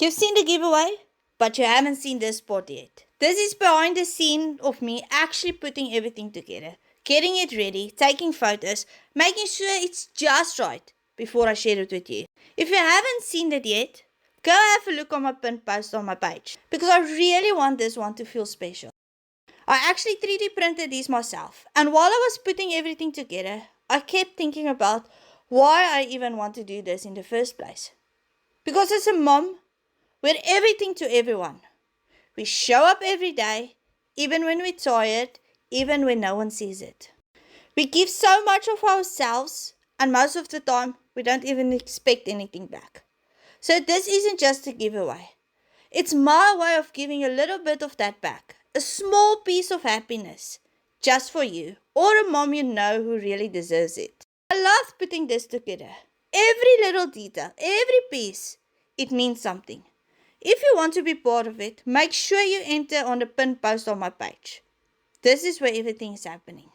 You've seen the giveaway, but you haven't seen this part yet. This is behind the scene of me actually putting everything together, getting it ready, taking photos, making sure it's just right before I share it with you. If you haven't seen it yet, go have a look on my pinned post on my page because I really want this one to feel special. I actually 3D printed these myself, and while I was putting everything together, I kept thinking about why I even want to do this in the first place. Because as a mom, we're everything to everyone. We show up every day, even when we're tired, even when no one sees it. We give so much of ourselves, and most of the time, we don't even expect anything back. So, this isn't just a giveaway. It's my way of giving a little bit of that back. A small piece of happiness, just for you, or a mom you know who really deserves it. I love putting this together. Every little detail, every piece, it means something. If you want to be part of it, make sure you enter on the pinned post on my page. This is where everything is happening.